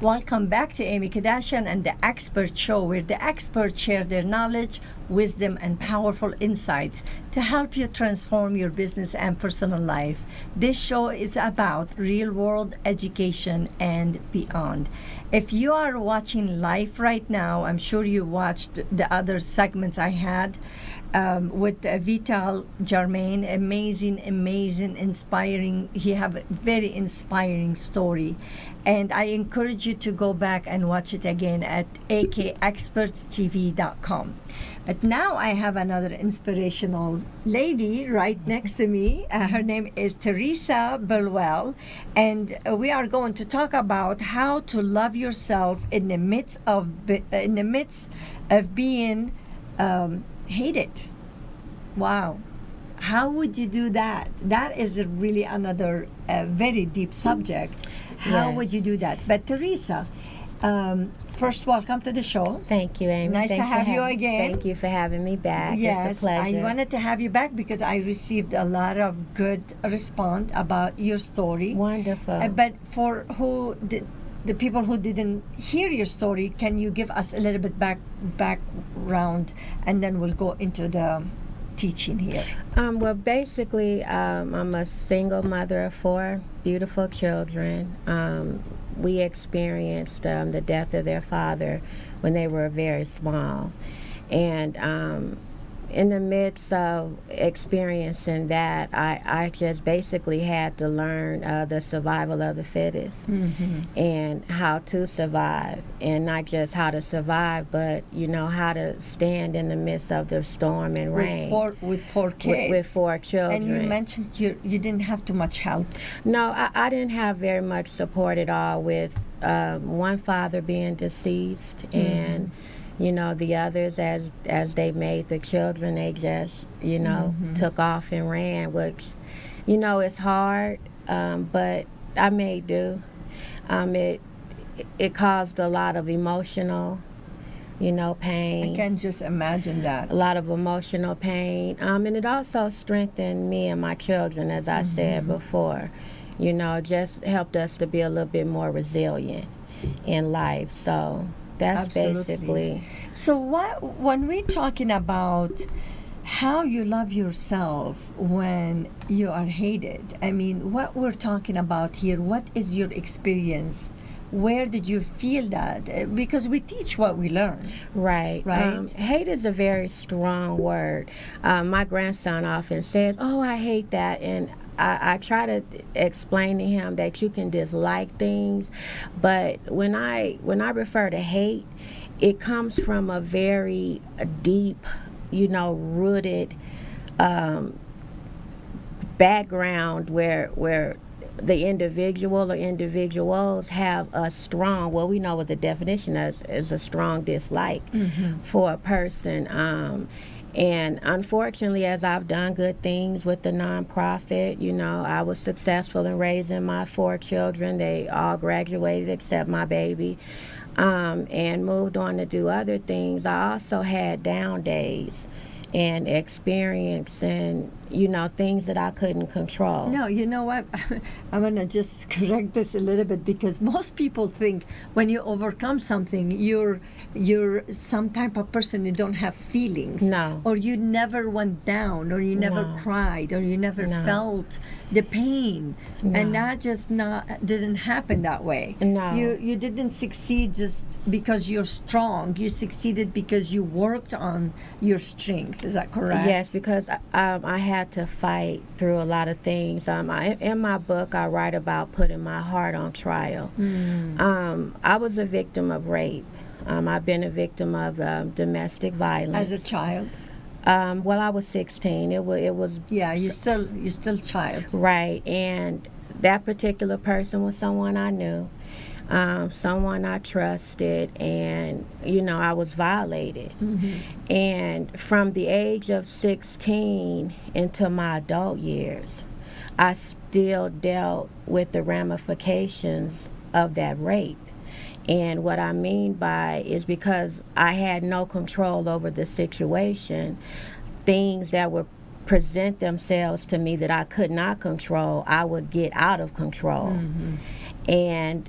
Welcome back to Amy Kardashian and the Expert Show, where the experts share their knowledge, wisdom, and powerful insights to help you transform your business and personal life. This show is about real world education and beyond. If you are watching live right now, I'm sure you watched the other segments I had with Vital Germain. Amazing, inspiring. He have a very inspiring story. And I encourage you to go back and watch it again at akexpertstv.com. But now I have another inspirational lady right next to me. Her name is Teresa Burwell, and we are going to talk about how to love yourself in the midst of being hated. Wow. How would you do that? That is really another very deep subject. How Yes. would you do that? But Teresa, first, welcome to the show. Thank you, Amy. Nice to Thanks for have you having- again. Thank you for having me back. Yes, it's a pleasure. I wanted to have you back because I received a lot of good response about your story. Wonderful. But for the people who didn't hear your story, can you give us a little bit background, and then we'll go into the teaching here. Well, basically, I'm a single mother of 4 beautiful children. We experienced the death of their father when they were very small. And in the midst of experiencing that, I just basically had to learn the survival of the fittest and how to survive. And not just how to survive, but, how to stand in the midst of the storm and rain. With 4 kids. With 4 children. And you mentioned you didn't have too much help. No, I didn't have very much support at all, with one father being deceased and the others, as they made the children, they just took off and ran, which it's hard, but I made do. It caused a lot of emotional pain. I can just imagine that. A lot of emotional pain, and it also strengthened me and my children, as I said before. Just helped us to be a little bit more resilient in life. So that's basically. So when we're talking about how you love yourself when you are hated, I mean, what we're talking about here, what is your experience? Where did you feel that? Because we teach what we learn. Right. Hate is a very strong word. My grandson often says, "Oh, I hate that," and I try to explain to him that you can dislike things, but when I refer to hate, it comes from a very deep, rooted background where the individual or individuals have a strong, well, we know what the definition is a strong dislike for a person. And unfortunately, as I've done good things with the nonprofit, I was successful in raising my 4 children. They all graduated except my baby, and moved on to do other things. I also had down days and experiencing, things that I couldn't control. No, you know what? I'm going to just correct this a little bit, because most people think when you overcome something, you're some type of person who don't have feelings. No. Or you never went down, or you never cried, or you never felt the pain. No. And that just didn't happen that way. No. You didn't succeed just because you're strong. You succeeded because you worked on your strength. Is that correct? Yes, because I had to fight through a lot of things. In my book, I write about putting my heart on trial. I was a victim of rape. I've been a victim of domestic violence. As a child? Well, I was 16. It was. Yeah, you're still child. Right, and that particular person was someone I knew, someone I trusted, and I was violated. And from the age of 16 into my adult years, I still dealt with the ramifications of that rape. And what I mean by is, because I had no control over the situation, things that would present themselves to me that I could not control, I would get out of control. And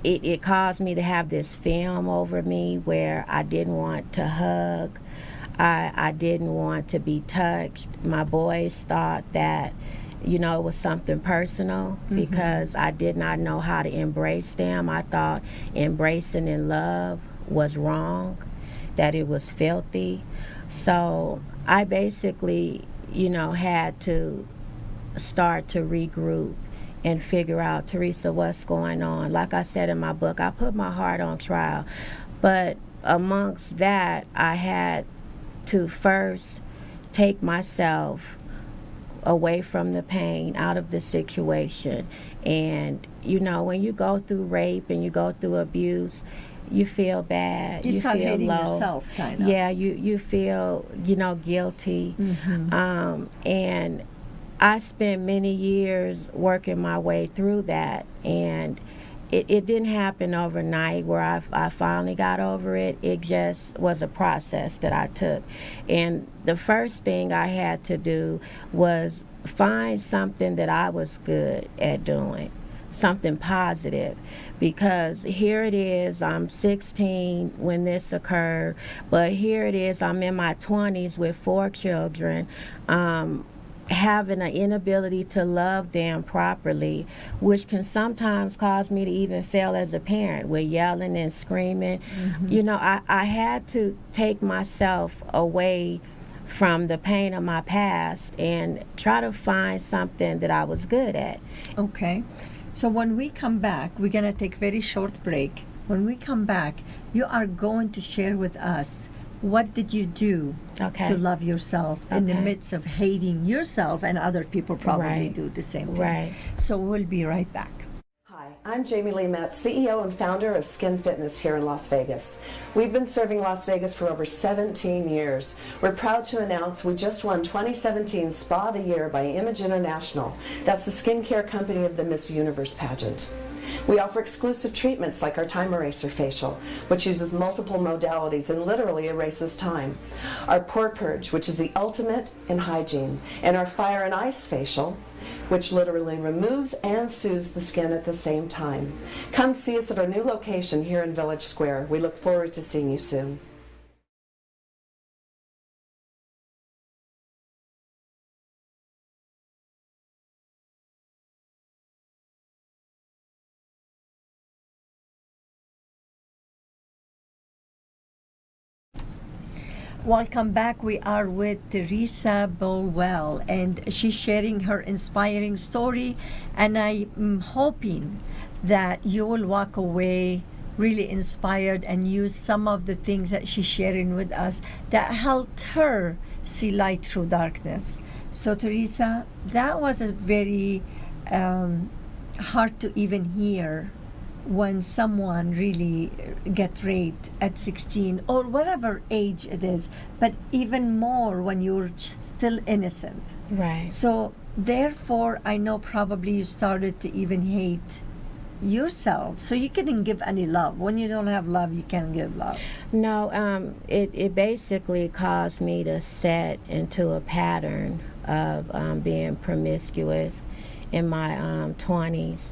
it caused me to have this film over me where I didn't want to hug. I didn't want to be touched. My boys thought that, you know, it was something personal because I did not know how to embrace them. I thought embracing in love was wrong, that it was filthy. So I basically, you know, had to start to regroup and figure out, Teresa, what's going on. Like I said in my book, I put my heart on trial. But amongst that, I had to first take myself away from the pain, out of the situation. And, you know, when you go through rape and you go through abuse, you feel bad. You start feel hating low. yourself, kind of. Yeah, you feel, you know, guilty. And I spent many years working my way through that, and it didn't happen overnight where I finally got over it. It just was a process that I took. And the first thing I had to do was find something that I was good at doing, something positive, because here it is, I'm 16 when this occurred, but here it is, I'm in my 20s with 4 children, having an inability to love them properly, which can sometimes cause me to even fail as a parent with yelling and screaming. You know, I had to take myself away from the pain of my past and try to find something that I was good at. Okay. So when we come back, we're going to take a very short break. When we come back, you are going to share with us what did you do to love yourself in the midst of hating yourself, and other people probably do the same thing. Right. So we'll be right back. Hi, I'm Jamie Lee Metz, CEO and founder of Skin Fitness here in Las Vegas. We've been serving Las Vegas for over 17 years. We're proud to announce we just won 2017 Spa of the Year by Image International. That's the skincare company of the Miss Universe pageant. We offer exclusive treatments like our Time Eraser facial, which uses multiple modalities and literally erases time. Our Pore Purge, which is the ultimate in hygiene. And our Fire and Ice facial, which literally removes and soothes the skin at the same time. Come see us at our new location here in Village Square. We look forward to seeing you soon. Welcome back. We are with Teresa Bolwell, and she's sharing her inspiring story, and I'm hoping that you will walk away really inspired and use some of the things that she's sharing with us that helped her see light through darkness. So Teresa, that was a very hard to even hear when someone really get raped at 16 or whatever age it is, but even more when you're still innocent. Right. So therefore, I know probably you started to even hate yourself, so you couldn't give any love. When you don't have love, you can't give love. No, it basically caused me to set into a pattern of being promiscuous in my 20s,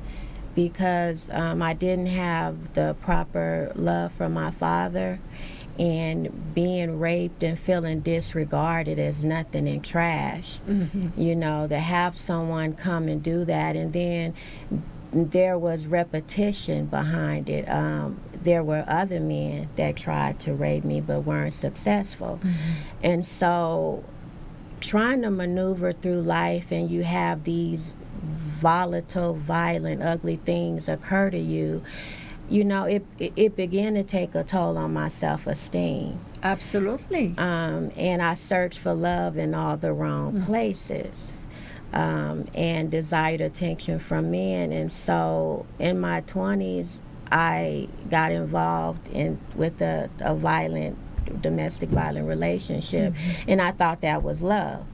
because I didn't have the proper love from my father, and being raped and feeling disregarded as nothing and trash. You know, to have someone come and do that, and then there was repetition behind it. There were other men that tried to rape me but weren't successful. And so trying to maneuver through life, and you have these volatile, violent, ugly things occur to you, you know, it began to take a toll on my self-esteem. Absolutely. And I searched for love in all the wrong places, and desired attention from men. And so in my 20s, I got involved with a violent, domestic violent relationship, and I thought that was love.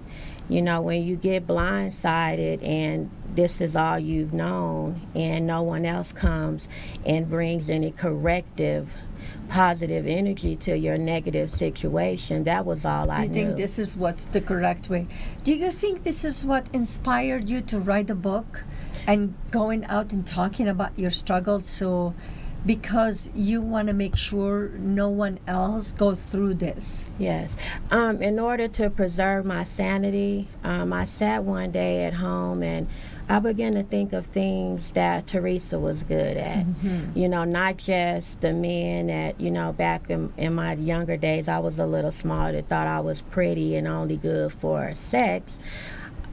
You know, when you get blindsided and this is all you've known, and no one else comes and brings any corrective, positive energy to your negative situation, that was all I knew. Do you think this is what's the correct way? Do you think this is what inspired you to write a book and going out and talking about your struggles, so because you want to make sure no one else go through this. Yes. In order to preserve my sanity, I sat one day at home and I began to think of things that Teresa was good at. You know, not just the men that, you know, back in my younger days, I was a little smaller that thought I was pretty and only good for sex.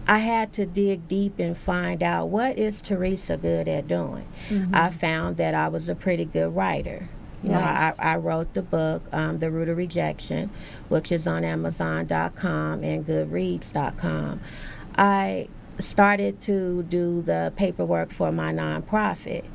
I had to dig deep and find out, what is Teresa good at doing? I found that I was a pretty good writer. You know, Nice. I wrote the book, The Root of Rejection, which is on Amazon.com and Goodreads.com. I started to do the paperwork for my nonprofit.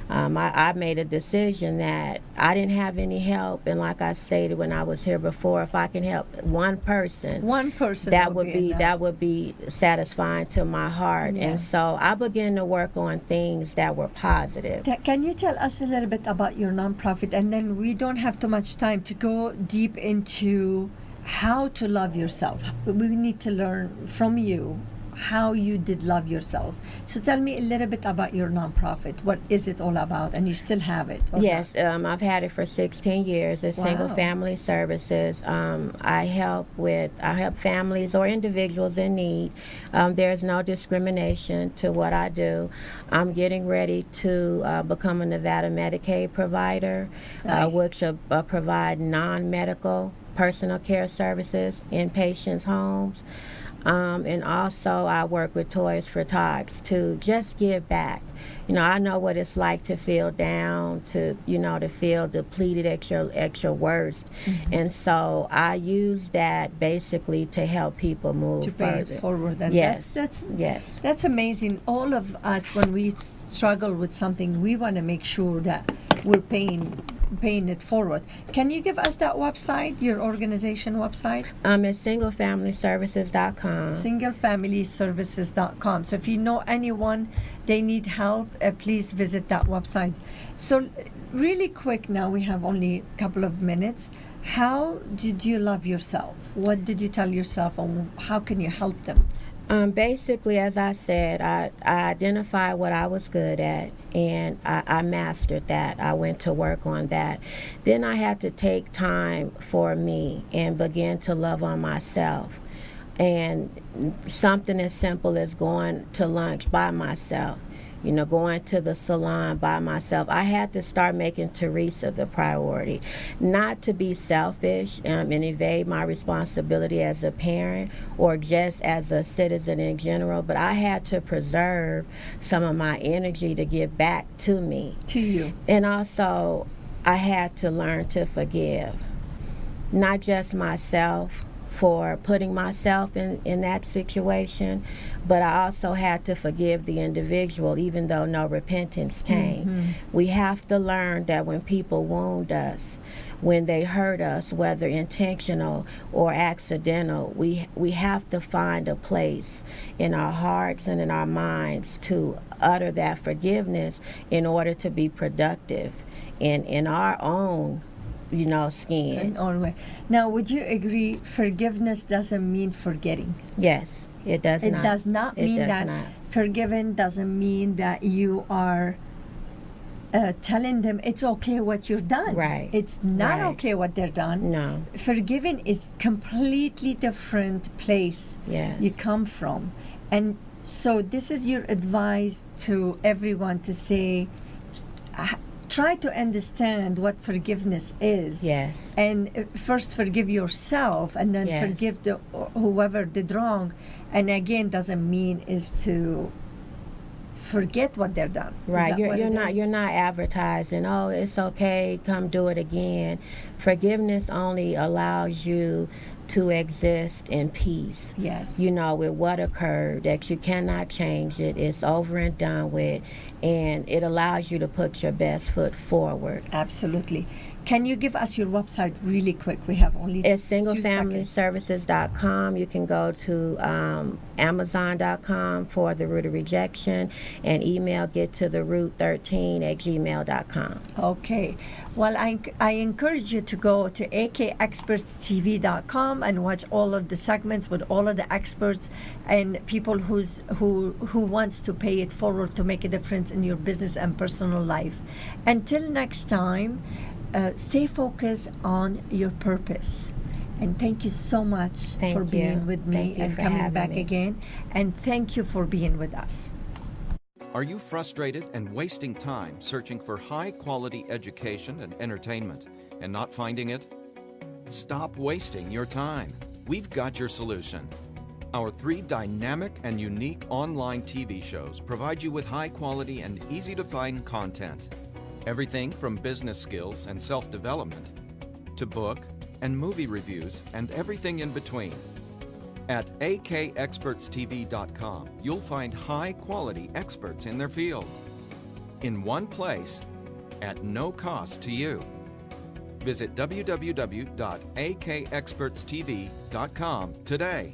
I made a decision that I didn't have any help, and like I stated when I was here before, if I can help one person, that would be enough. that would be satisfying to my heart. Yeah. And so I began to work on things that were positive. Can you tell us a little bit about your nonprofit, and then we don't have too much time to go deep into how to love yourself. We need to learn from you how you did love yourself. So tell me a little bit about your nonprofit. What is it all about? And you still have it? or Yes, I've had it for 16 years. It's Wow. Single Family Services. I help families or individuals in need. There's no discrimination to what I do. I'm getting ready to become a Nevada Medicaid provider, Nice. which provide non-medical personal care services in patients' homes. And also I work with Toys for Tots to just give back. You know, I know what it's like to feel down, to feel depleted at your worst. And so I use that basically to help people move to pay further. it forward? And Yes. that's That's amazing. All of us, when we struggle with something, we want to make sure that we're paying it forward. Can you give us that website, your organization website? It's singlefamilyservices.com. Singlefamilyservices.com. So if you know anyone, they need help, please visit that website. So really quick now, we have only a couple of minutes. How did you love yourself? What did you tell yourself, and how can you help them? Basically, as I said, I identified what I was good at, and I mastered that. I went to work on that. Then I had to take time for me and begin to love on myself. And something as simple as going to lunch by myself, going to the salon by myself. I had to start making Teresa the priority, not to be selfish and evade my responsibility as a parent or just as a citizen in general, but I had to preserve some of my energy to give back to me. To you. And also, I had to learn to forgive, not just myself for putting myself in that situation, but I also had to forgive the individual, even though no repentance came. We have to learn that when people wound us, when they hurt us, whether intentional or accidental, we have to find a place in our hearts and in our minds to utter that forgiveness in order to be productive in our own skin. In all way. Now, would you agree forgiveness doesn't mean forgetting? Yes, it does It not. does not It mean does that not. forgiven doesn't mean that you are telling them it's okay what you've done. Right. It's not Right. okay what they're done. No. Forgiving is completely different place Yes. you come from. And so this is your advice to everyone to say, try to understand what forgiveness is. Yes. And first forgive yourself, and then Yes. forgive whoever did wrong. And again, doesn't mean is to forget what they're done. Is Right. that You're what it is? you're not advertising, oh, it's okay, come do it again. Forgiveness only allows you to exist in peace. Yes. With what occurred, that you cannot change it. It's over and done with, and it allows you to put your best foot forward. Absolutely. Can you give us your website really quick? We have only It's 2 seconds. singlefamilyservices.com. You can go to Amazon.com for The Root of Rejection, and email gettotheroot13@gmail.com. Okay. Well, I encourage you to go to akexpertstv.com come and watch all of the segments with all of the experts and people who wants to pay it forward to make a difference in your business and personal life. Until next time, stay focused on your purpose. And thank you so much Thank for being you. with me Thank you and for coming having back me. again. And thank you for being with us. Are you frustrated and wasting time searching for high-quality education and entertainment and not finding it? Stop wasting your time. We've got your solution. Our 3 dynamic and unique online TV shows provide you with high-quality and easy-to-find content. Everything from business skills and self-development to book and movie reviews and everything in between. At akexpertstv.com, you'll find high-quality experts in their field in one place at no cost to you. Visit www.akexpertstv.com today.